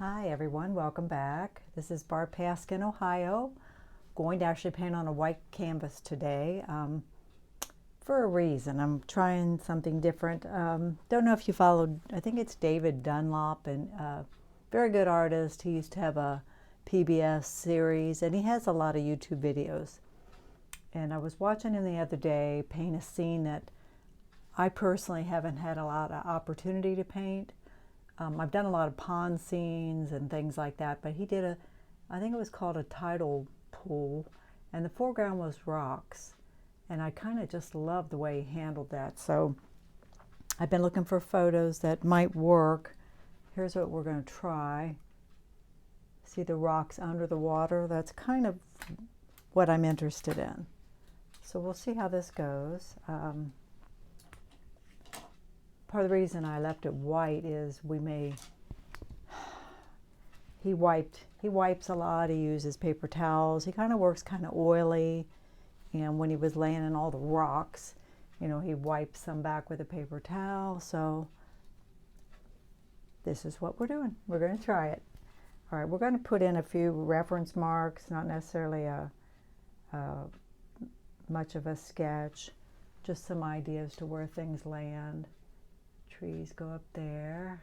Hi everyone, welcome back. This is Barb Paskin, Ohio. Going to actually paint on a white canvas today for a reason. I'm trying something different. Don't know if you followed, I think it's David Dunlop, and very good artist. He used to have a PBS series and he has a lot of YouTube videos. And I was watching him the other day paint a scene that I personally haven't had a lot of opportunity to paint. I've done a lot of pond scenes and things like that, but he did I think it was called a tidal pool, and the foreground was rocks. And I kind of just love the way he handled that. So I've been looking for photos that might work. Here's what we're going to try. See the rocks under the water? That's kind of what I'm interested in. So we'll see how this goes. Part of the reason I left it white is he wipes a lot, he uses paper towels, he kind of works kind of oily, and when he was laying in all the rocks, you know, he wipes some back with a paper towel. So this is what we're doing. We're going to try it. All right, we're going to put in a few reference marks, not necessarily much of a sketch, just some ideas to where things land. Trees go up there.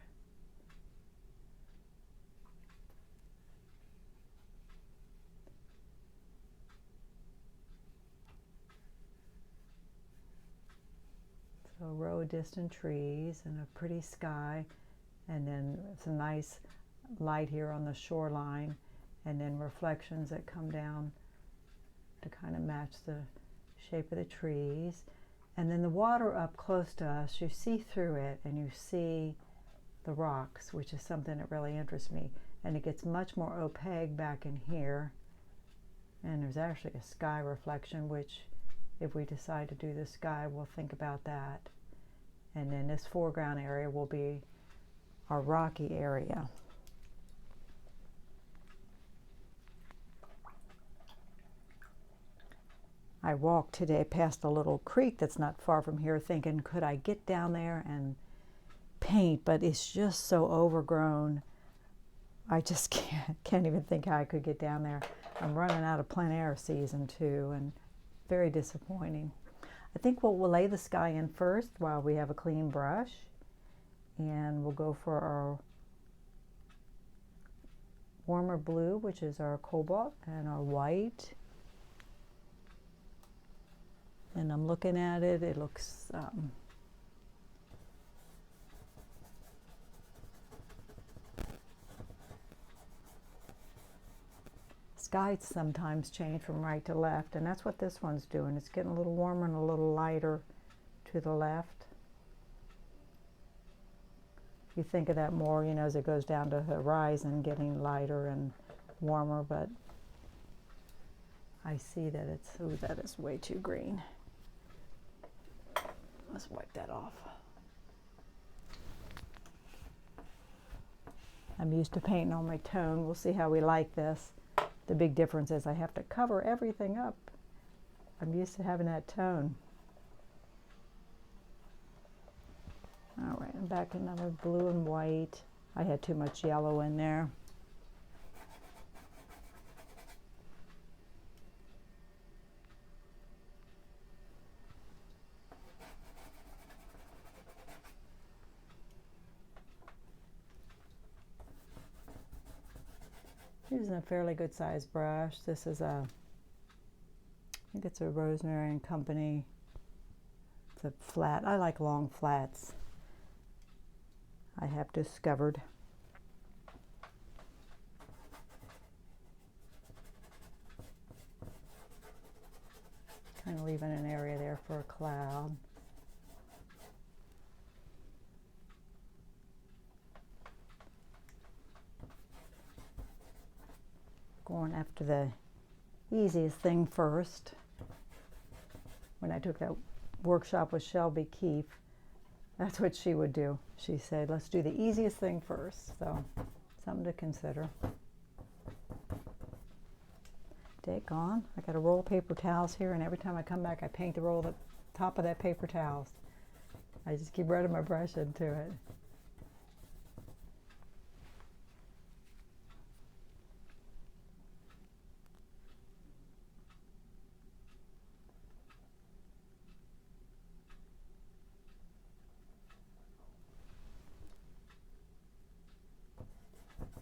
So a row of distant trees and a pretty sky, and then some nice light here on the shoreline, and then reflections that come down to kind of match the shape of the trees. And then the water up close to us, you see through it and you see the rocks, which is something that really interests me. And it gets much more opaque back in here. And there's actually a sky reflection, which if we decide to do the sky, we'll think about that. And then this foreground area will be our rocky area. I walked today past a little creek that's not far from here thinking, could I get down there and paint? But it's just so overgrown. I just can't even think how I could get down there. I'm running out of plein air season too, and very disappointing. I think we'll lay the sky in first while we have a clean brush, and we'll go for our warmer blue, which is our cobalt, and our white. And I'm looking at it, it looks skies sometimes change from right to left, and that's what this one's doing. It's getting a little warmer and a little lighter to the left. You think of that more, you know, as it goes down to the horizon, getting lighter and warmer, but I see that it's, ooh, that is way too green. Let's wipe that off. I'm used to painting on my tone. We'll see how we like this. The big difference is I have to cover everything up. I'm used to having that tone. All right, I'm back another blue and white. I had too much yellow in there. Using a fairly good sized brush. This is I think it's a Rosemary and Company. It's a flat. I like long flats, I have discovered. Kind of leaving an area there for a cloud. Going after the easiest thing first. When I took that workshop with Shelby Keefe, that's what she would do. She said, let's do the easiest thing first. So, something to consider. Daggone, I got a roll of paper towels here, and every time I come back, I paint the roll at the top of that paper towels. I just keep running my brush into it.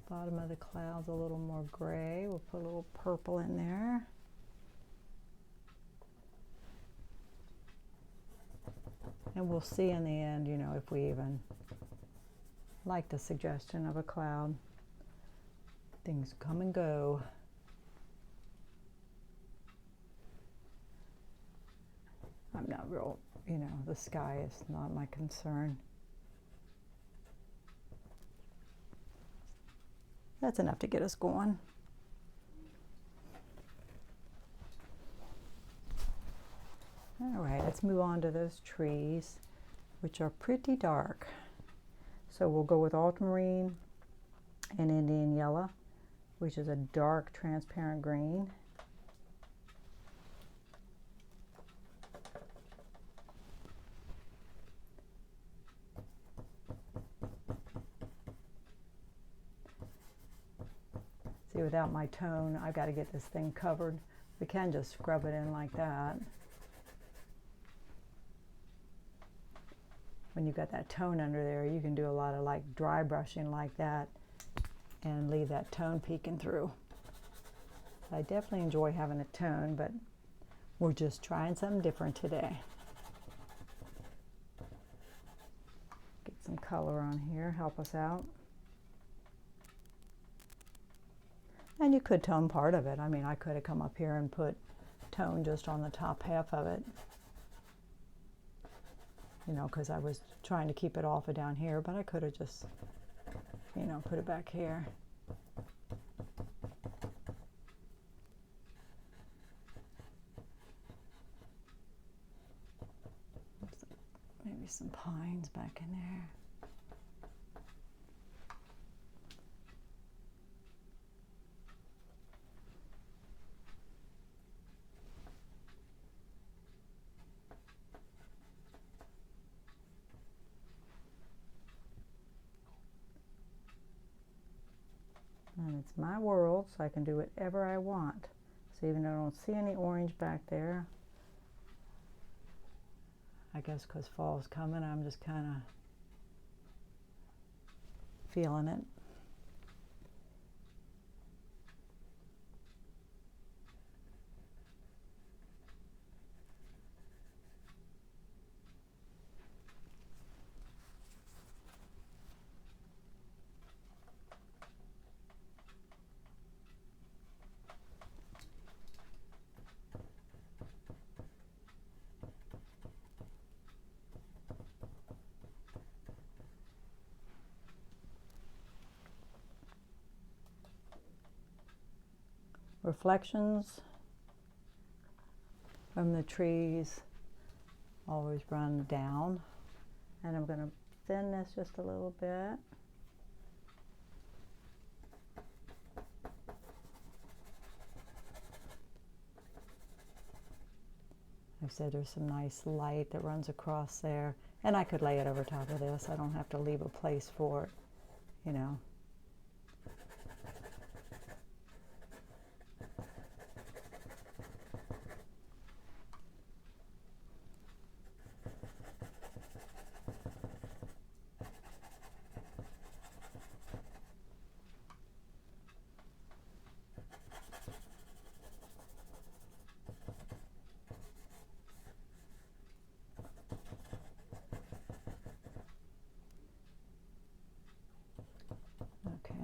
Bottom of the cloud's a little more gray. We'll put a little purple in there. And we'll see in the end, you know, if we even like the suggestion of a cloud. Things come and go. I'm not real, you know, the sky is not my concern. That's enough to get us going. All right, let's move on to those trees, which are pretty dark. So we'll go with ultramarine and Indian yellow, which is a dark transparent green. See, without my tone, I've got to get this thing covered. We can just scrub it in like that. When you've got that tone under there, you can do a lot of like dry brushing like that and leave that tone peeking through. I definitely enjoy having a tone, but we're just trying something different today. Get some color on here, help us out. And you could tone part of it. I mean, I could have come up here and put tone just on the top half of it. You know, because I was trying to keep it off of down here, but I could have just, you know, put it back here. Maybe some pines back in there. And it's my world, so I can do whatever I want. So even though I don't see any orange back there, I guess because fall's coming, I'm just kind of feeling it. Reflections from the trees always run down, and I'm going to thin this just a little bit. Like I said, there's some nice light that runs across there, and I could lay it over top of this. I don't have to leave a place for it, you know.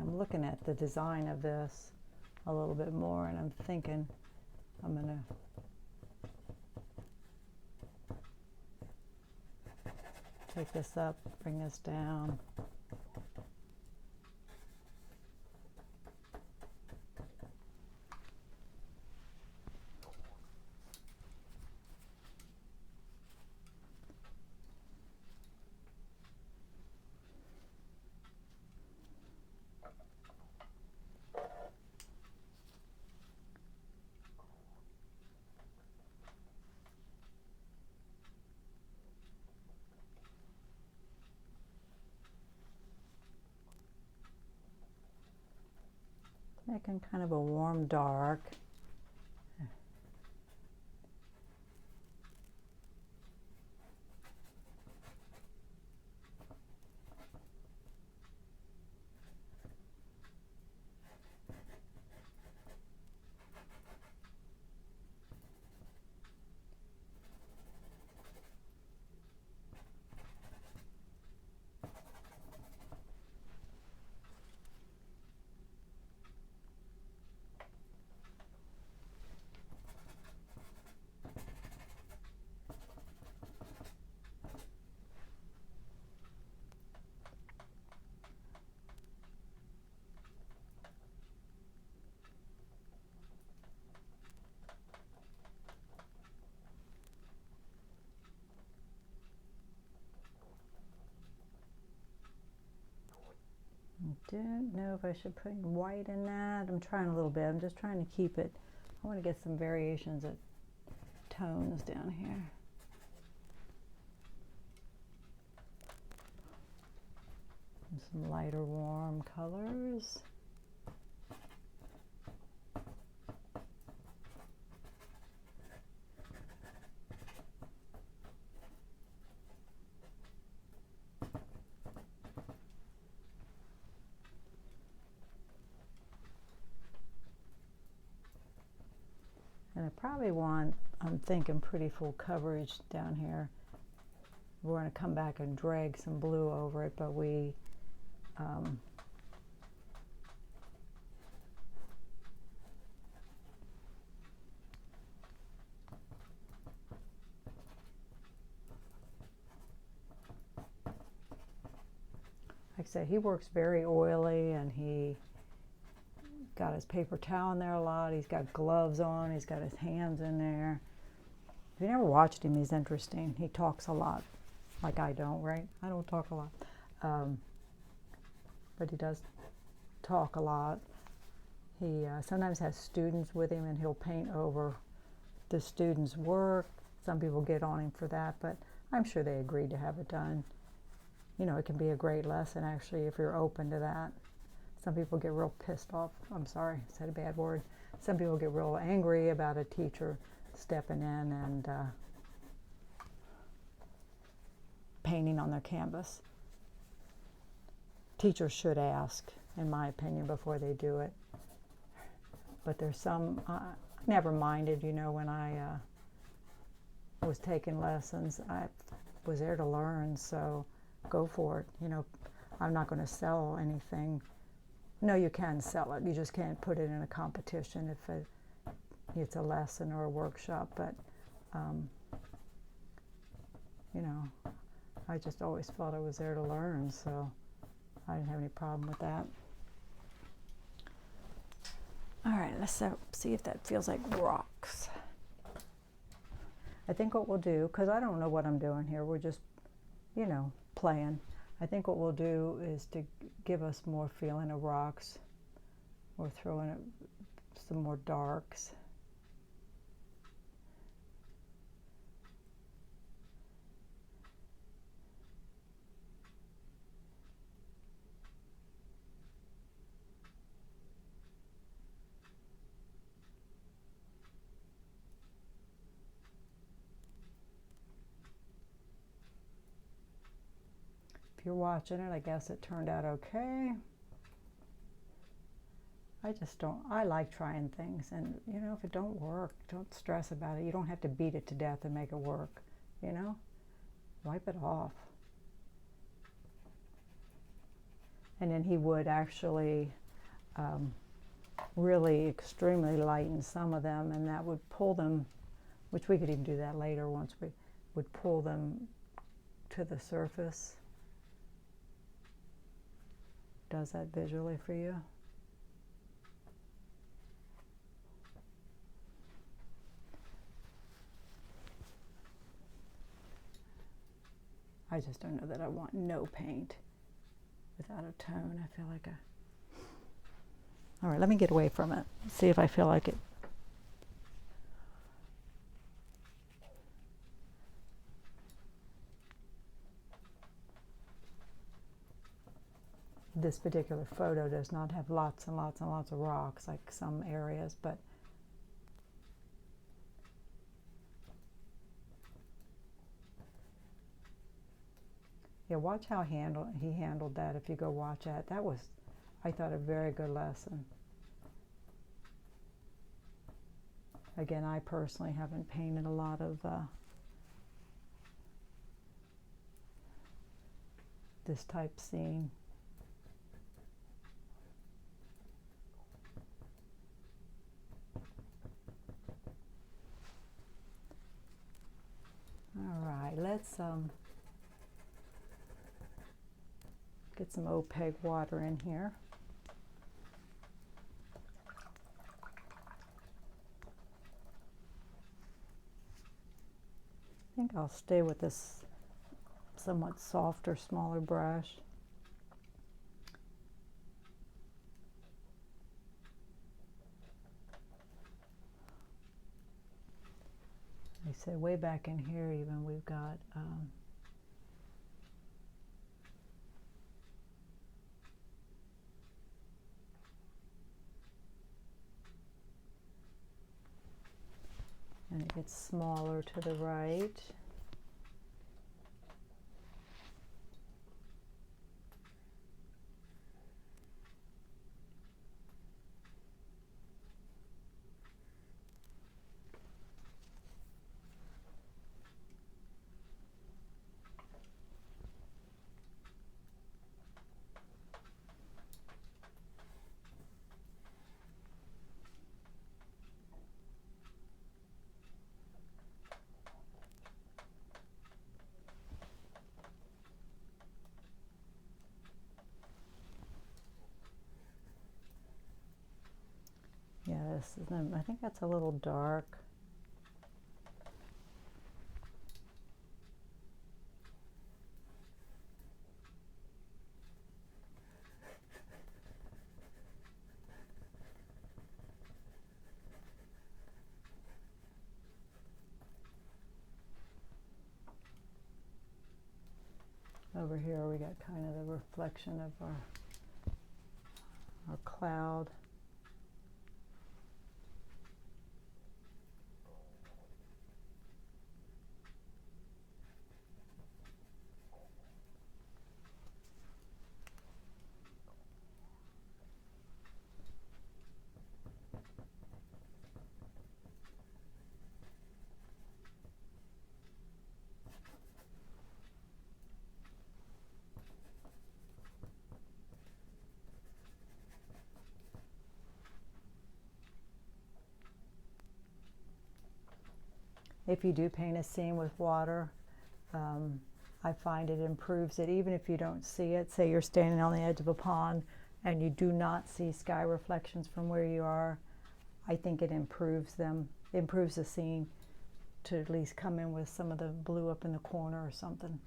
Looking at the design of this a little bit more, and I'm thinking I'm going to take this up, bring this down. Making kind of a warm dark. Don't know if I should put any white in that. I'm trying a little bit. I'm just trying to keep it. I want to get some variations of tones down here. And some lighter warm colors. And I probably want, I'm thinking pretty full coverage down here. We're going to come back and drag some blue over it, but we like I said, he works very oily, and he got his paper towel in there a lot. He's got gloves on. He's got his hands in there. If you never watched him, he's interesting. He talks a lot, like I don't, right? I don't talk a lot. But he does talk a lot. He sometimes has students with him, and he'll paint over the students' work. Some people get on him for that, but I'm sure they agreed to have it done. You know, it can be a great lesson, actually, if you're open to that. Some people get real pissed off. I'm sorry, I said a bad word. Some people get real angry about a teacher stepping in and painting on their canvas. Teachers should ask, in my opinion, before they do it. But there's some, I never minded, you know, when I was taking lessons. I was there to learn, so go for it. You know, I'm not going to sell anything. No, you can sell it. You just can't put it in a competition if it's a lesson or a workshop. But, you know, I just always felt I was there to learn, so I didn't have any problem with that. All right, let's see if that feels like rocks. I think what we'll do, because I don't know what I'm doing here, we're just, you know, playing. I think what we'll do is to give us more feeling of rocks. We'll throw in some more darks. If you're watching it, I guess it turned out okay. I just don't, I like trying things, and you know, if it don't work, don't stress about it. You don't have to beat it to death and make it work, you know? Wipe it off. And then he would actually really extremely lighten some of them, and that would pull them, which we could even do that later once we would pull them to the surface. Does that visually for you? I just don't know that I want no paint without a tone. I feel like all right, let me get away from it. See if I feel like it. This particular photo does not have lots and lots and lots of rocks like some areas, but yeah, watch how he handled that. If you go watch that, that was, I thought, a very good lesson. Again, I personally haven't painted a lot of this type scene. All right, let's get some opaque water in here. I think I'll stay with this somewhat softer, smaller brush. So way back in here even we've got and it gets smaller to the right. Yeah, this is, I think that's a little dark. Over here we got kind of the reflection of our cloud. If you do paint a scene with water, I find it improves it, even if you don't see it. Say you're standing on the edge of a pond and you do not see sky reflections from where you are, I think it improves them, improves the scene to at least come in with some of the blue up in the corner or something.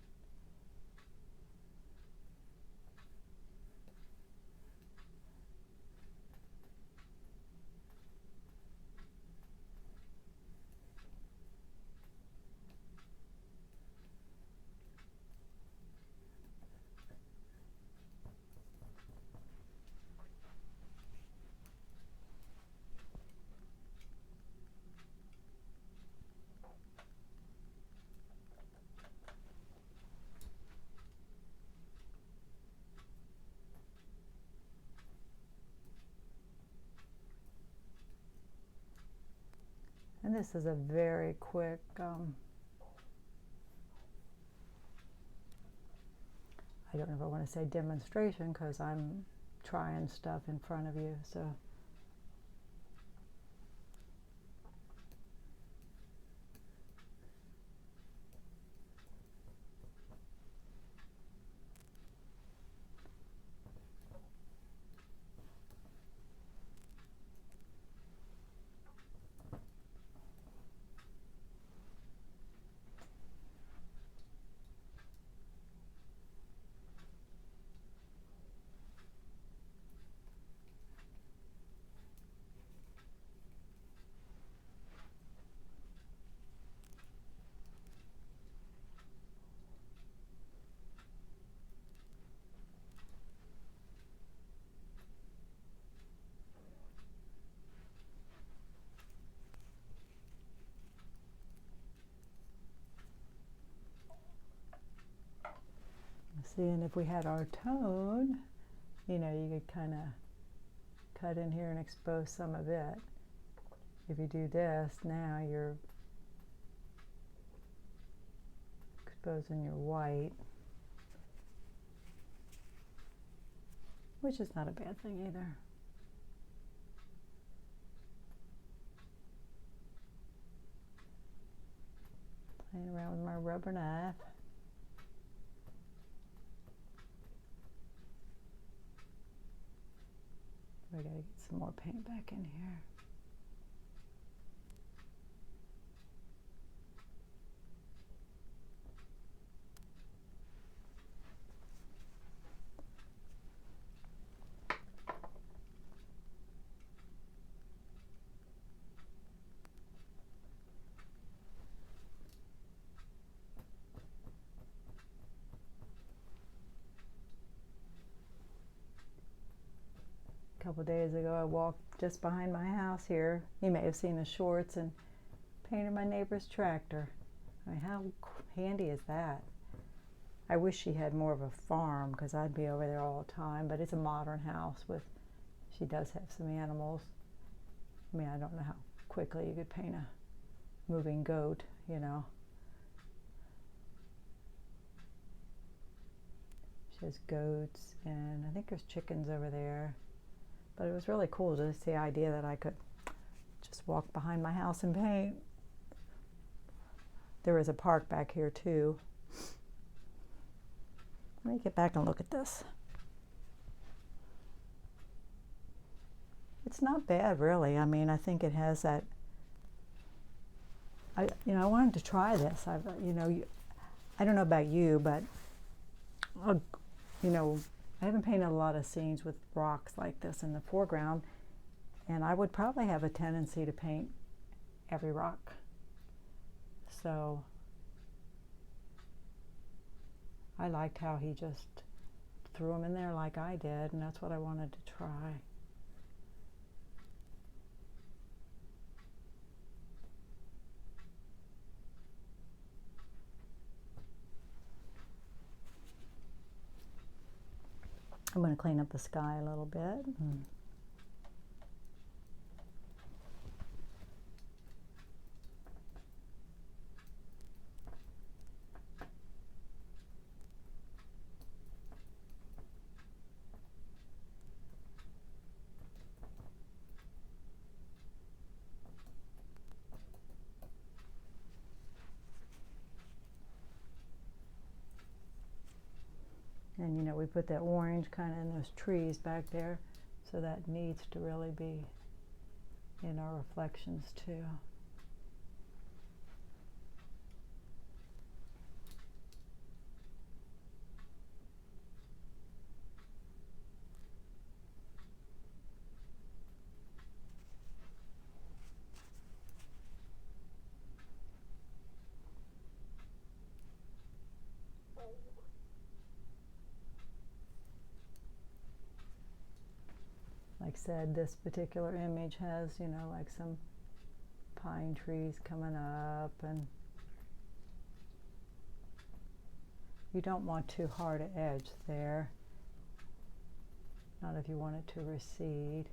And this is a very quick, I don't know if I want to say demonstration because I'm trying stuff in front of you, so. See, and if we had our tone, you know, you could kind of cut in here and expose some of it. If you do this, now you're exposing your white, which is not a bad thing either. Playing around with my rubber knife. We gotta get some more paint back in here. couple days ago, I walked just behind my house here. You may have seen the shorts, and painted my neighbor's tractor. I mean, how handy is that? I wish she had more of a farm, because I'd be over there all the time, but it's a modern house with, she does have some animals. I mean, I don't know how quickly you could paint a moving goat, you know. She has goats, and I think there's chickens over there. But it was really cool, just the idea that I could just walk behind my house and paint. There is a park back here too. Let me get back and look at this. It's not bad, really. I mean, I think it has that. I wanted to try this. I don't know about you, but I haven't painted a lot of scenes with rocks like this in the foreground, and I would probably have a tendency to paint every rock. So I liked how he just threw them in there like I did, and that's what I wanted to try. I'm going to clean up the sky a little bit. And we put that orange kind of in those trees back there, so that needs to really be in our reflections too. Like I said, this particular image has, like some pine trees coming up, and you don't want too hard an edge there, not if you want it to recede.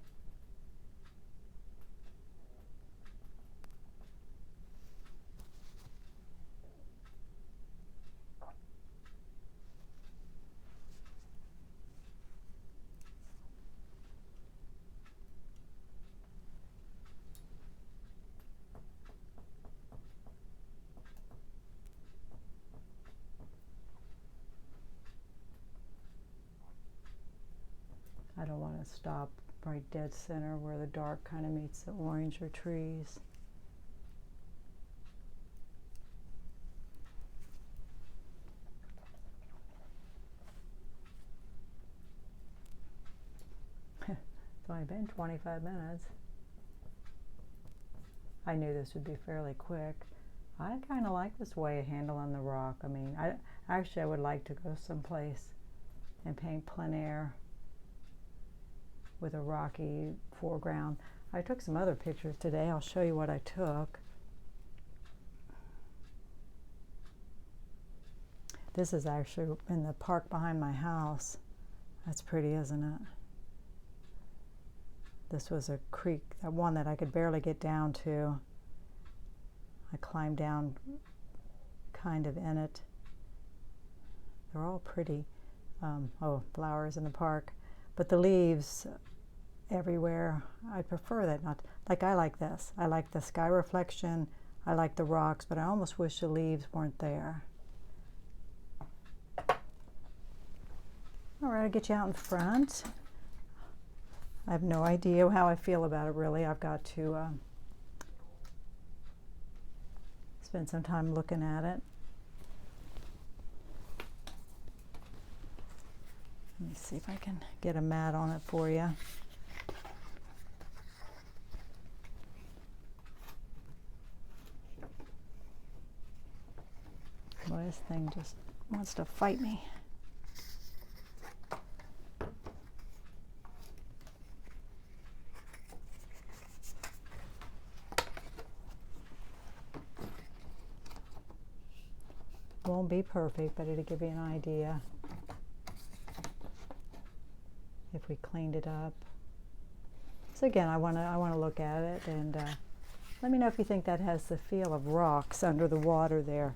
I don't want to stop right dead center where the dark kind of meets the orange or trees. It's only been 25 minutes. I knew this would be fairly quick. I kind of like this way of handling the rock. I mean, I would like to go someplace and paint plein air with a rocky foreground. I took some other pictures today. I'll show you what I took. This is actually in the park behind my house. That's pretty, isn't it? This was a creek, that one that I could barely get down to. I climbed down kind of in it. They're all pretty. Flowers in the park. But the leaves everywhere, I prefer that not. Like, I like this. I like the sky reflection. I like the rocks, but I almost wish the leaves weren't there. All right, I'll get you out in front. I have no idea how I feel about it, really. I've got to spend some time looking at it. Let me see if I can get a mat on it for you. Boy, this thing just wants to fight me. won't be perfect, but it'll give you an idea if we cleaned it up. So again, I want to look at it, and let me know if you think that has the feel of rocks under the water there,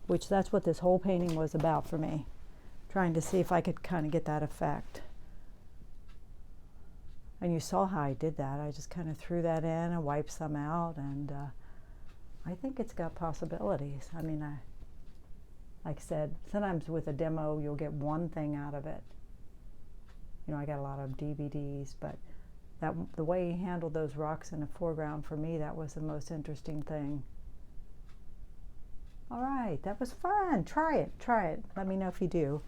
which that's what this whole painting was about for me, trying to see if I could kind of get that effect. And you saw how I did that. I just kind of threw that in and wiped some out, and I think it's got possibilities. I mean, like I said, sometimes with a demo you'll get one thing out of it. You know, I got a lot of DVDs, but the way he handled those rocks in the foreground, for me, that was the most interesting thing. All right, that was fun. Try it. Let me know if you do.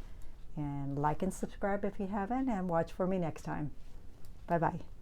And like and subscribe if you haven't, and watch for me next time. Bye-bye.